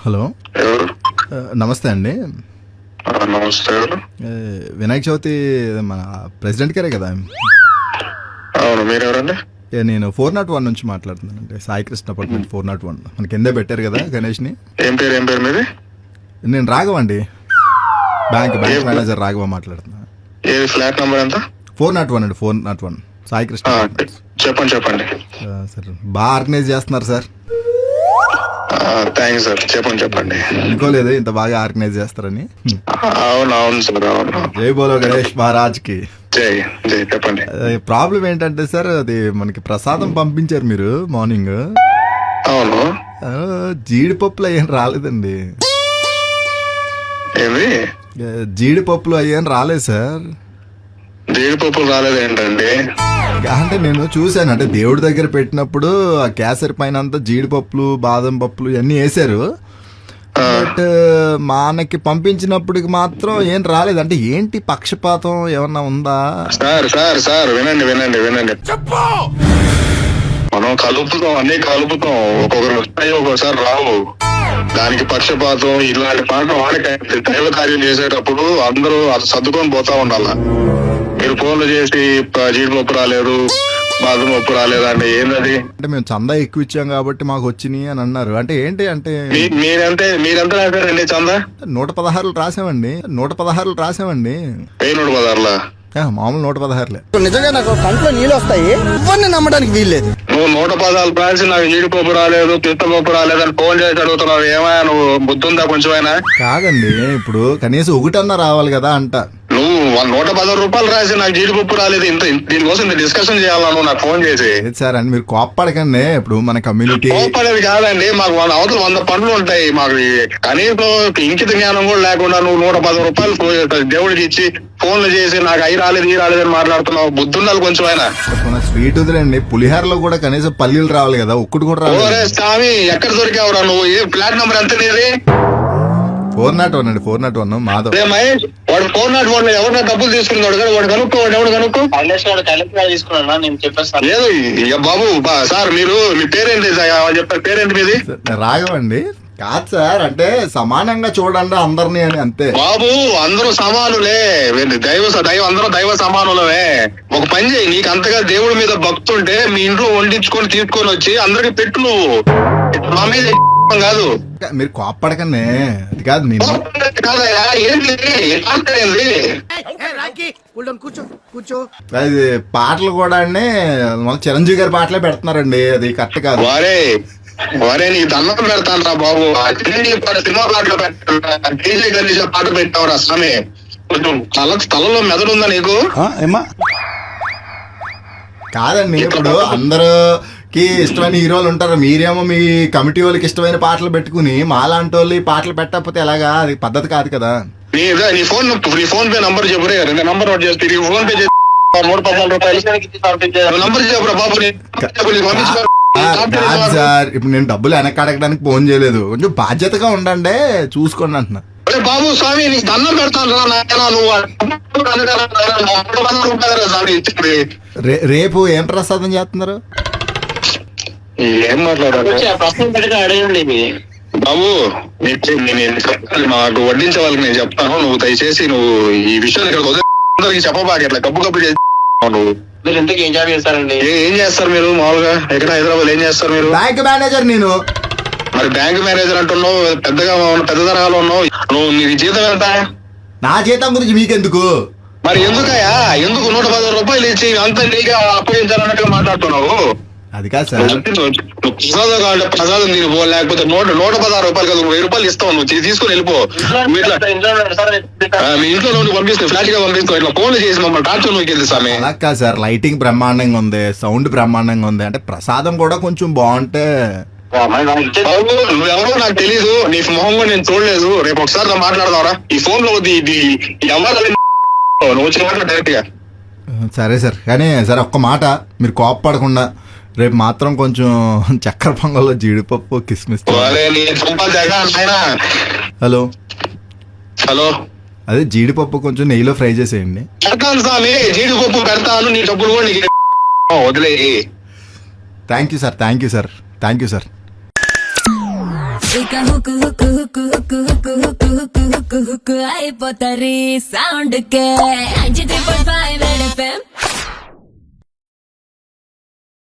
Hello, ఎవరు? నమస్తే అండి. నమస్తే. ఎవరు? వినాయక చవితి మన ప్రెసిడెంట్ గారే కదా? అవును, మీరెవరండి? నేను 401 నుంచి మాట్లాడుతున్నానండి. సాయి కృష్ణ అపార్ట్మెంట్ 401 మన కిందే పెట్టారు కదా గణేష్ని. ఏం పేరు మీది? నేను రాఘవ అండి, బ్యాంక్ మేనేజర్ రాఘవ మాట్లాడుతున్నా. ఏ ఫ్లాట్ నంబర్ ఎంత? 401 అండి, 401 సాయి కృష్ణ. చెప్పండి. సార్ బాగా ఆర్గనైజ్ చేస్తున్నారు సార్. Thanks sir. చెప్పండి. అనుకోలేదు ఇంత బాగా ఆర్గనైజ్ చేస్తారని. అవును సార్, అవును. జై బోలో గణేష్ మహారాజ్ కి జై. చెప్పండి. ప్రాబ్లం ఏంటంటే సార్, అది మనకి ప్రసాదం పంపించారు మీరు మార్నింగ్. అవును. జీడిపప్పులు అయ్యేం రాలేదండి. ఏమి? జీడిపప్పులు అయ్యేం రాలేదు సార్. జీడిపప్పులు రాలేదు ఏంటండి? అంటే నేను చూశాను, అంటే దేవుడి దగ్గర పెట్టినప్పుడు ఆ కేసరి పైన అంతా జీడిపప్పులు బాదం పప్పులు ఇవన్నీ వేసారు. బట్ మా అన్నకి పంపించినప్పటికి మాత్రం ఏం రాలేదు. అంటే ఏంటి పక్షపాతం ఏమన్నా ఉందా? సార్ వినండి. మనం కలుపుతాం, అన్ని కలుపుతాం. ఒక్కొక్కరు వస్తాయి, ఒక్కొక్కసారి రావు. దానికి పక్షపాతం ఇలాంటి పాటలు వాడికి దైవ కార్యం చేసేటప్పుడు అందరూ అది సర్దుకొని పోతా ఉండాల. మీరు ఫోన్లు చేసి జీడిపప్పు రాలేదు, బాదం పప్పు రాలేదు అంటే ఏంటది? అంటే మేము చందా ఎక్కువ ఇచ్చాం కాబట్టి మాకు వచ్చినాయి అని అన్నారు. అంటే ఏంటి అంటే మీరెంత రాశారండి చందా? 116 రాసామండి. 116 రాసామండి. 116? మామూలు 116. నిజంగా నాకు కంట్లో నీళ్ళు వస్తాయి, ఇవన్నీ నమ్మడానికి వీల్లేదు. నువ్వు 116 రాసి నాకు జీడిపప్పు రాలేదు, పిత్తపప్పు రాలేదు అని ఫోన్ చేసి అడుగుతున్నావు. ఏమైనా నువ్వు బుద్ధుందా కొంచెమైనా? కాదండి, ఇప్పుడు కనీసం ఒకటన్నా రావాలి కదా అంట. నువ్వు 110 రూపాయలు రాసి నాకు జీడిపప్పు రాలేదు, దీనికోసం డిస్కషన్ చేయాలా నువ్వు నాకు ఫోన్ చేసి? సార్ అని మీరు కోప్పడకండి. ఇప్పుడు మన కమ్యూనిటీ కోప్పడేది కాదండి, మాకు అవతల 100 పనులు ఉంటాయి. మాకు కనీసం ఇంకిత జ్ఞానం కూడా లేకుండా నువ్వు 110 రూపాయలు దేవుడికి ఇచ్చి ఫోన్లు చేసి నాకు అయి రాలేదు ఈ రాలేదు అని మాట్లాడుతున్నావు. బుద్ధి ఉండాలి కొంచెం అయినా. స్వీట్ వదిలేండి, పులిహారలో కూడా కనీసం పల్లీలు రావాలి కదా, ఒక్కటి కూడా రావాలి. స్వామి ఎక్కడ దొరికావురా నువ్వు? ఏ ఫ్లాట్ నెంబర్ ఎంత నీది? 401 అండి, 401 మాధవ్. మహేష్, వాడు 401 ఎవరిన డబ్బులు తీసుకున్నాడు కదా, వాడు కనుక్కో. ఎవడు లేదు. బాబు సార్, మీరు మీ పేరేంటి చెప్పారు? పేరేంటి మీది? రాఘవండి. కాదు సార్, అంటే సమానంగా చూడండి అందరినీ అని, అంతే. బాబు అందరూ సమానులే, అందరూ దైవ సమానులమే. ఒక పని చేయి, నీకు అంతగా దేవుడి మీద భక్తుంటే మీ ఇంట్లో వండించుకొని తీసుకొని వచ్చి అందరికి పెట్టు. నువ్వు మా మీద కాదు. మీరు కోప్పడకండి, అది కాదు. నేను అది పాటలు కూడా అండి చిరంజీవి గారి పాటలే పెడుతున్నారండి, అది కరెక్ట్ కాదు. వరే నీకు దండం పెడతాను రా బాబు. సినిమా పాటలు పెట్టా, పాట పెట్టావురా స్వామి. కొంచెం తలలో మెదడు ఉందా నీకు? కాదండి, ఇప్పుడు అందరికి ఇష్టమైన హీరోలు ఉంటారు. మీరేమో మీ కమిటీ వాళ్ళకి ఇష్టమైన పాటలు పెట్టుకుని మాలాంటి వాళ్ళు ఈ పాటలు పెట్టకపోతే ఎలాగా? అది పద్ధతి కాదు కదా. నీ ఫోన్ పే నంబర్ చెప్పురే, నంబర్ నోట్ చేస్తే ఫోన్ పే 114 రూపాయలు నంబర్ చెప్పురా బాబు. సార్, ఇప్పుడు నేను డబ్బులు వెనక్కి అడగడానికి ఫోన్ చేయలేదు. కొంచెం బాధ్యతగా ఉండండి, చూసుకోండి అంటున్నా. బాబు స్వామి నీకు దండం పెడతాను రా. రేపు ఏం ప్రసాదం చేస్తున్నారు? ఏం మాట్లాడాలి బాబు? మాకు వడ్డించే వాళ్ళకి నేను చెప్తాను. నువ్వు దయచేసి నువ్వు ఈ విషయాన్ని ఇక్కడ చెప్పబాకి అట్లా కప్పు చేసి. మీరు ఇంతకీ ఏం జాబ్ చేస్తారండి? ఏం చేస్తారు మీరు మామూలుగా? ఎక్కడ హైదరాబాద్ ఏం చేస్తారు మీరు? Bank manager. నేను మరి బ్యాంక్ మేనేజర్ అంటున్నావు, పెద్ద తరహాలో ఉన్నావు. నువ్వు నీ జీతం ఎంత? నా జీతం గురించి మీకెందుకు? మరి ఎందుకయ్యా? ఎందుకు 110 రూపాయలు ఇచ్చి అంత నీగా అప్పగించాలన్నట్టుగా మాట్లాడుతున్నావు? అది కాదు సార్, ప్రసాదం కావాలంటే ప్రసాదం తినిపో, లేకపోతే 116 రూపాయలు కదా 1000 రూపాయలు ఇస్తావు, నువ్వు తీసుకుని వెళ్ళిపో. మీ ఇంట్లో నుండి పంపిస్తావు, ఫ్లాట్ గా పంపిస్తావు. ఇట్లా ఫోన్లు చేసి మమ్మల్ని టార్చర్ నూకెళ్తే సామి. అలా కాదు సార్, లైటింగ్ బ్రహ్మాండంగా ఉంది, సౌండ్ బ్రహ్మాండంగా ఉంది. అంటే ప్రసాదం కూడా కొంచెం బాగుంటే. నువ్వెవరో నాకు తెలీదు, నీ మొహం కూడా నేను చూడలేదు. రేపు ఒకసారి మాట్లాడదావరా ఈ ఫోన్ లో? నువ్వు వచ్చిన మాట డైరెక్ట్ గా. సరే సార్, కానీ సరే ఒక్క మాట, మీరు కోప్పడకుండా రేపు మాత్రం కొంచెం చక్కెర పొంగల్లో జీడిపప్పు కిస్మిస్. హలో అదే జీడిపప్పు కొంచెం నెయ్యిలో ఫ్రై చేసేయండి. జీడిపప్పు పెడతాను, నీ డబ్బులు కూడా వదిలే. Thank you sir. ఇక హుక్కు హుక్కు హుక్కు హుక్కు హుక్కు హుక్కు హుక్కు హుక్కు హుక్కు అయిపోతారు సౌండ్ కే 93.5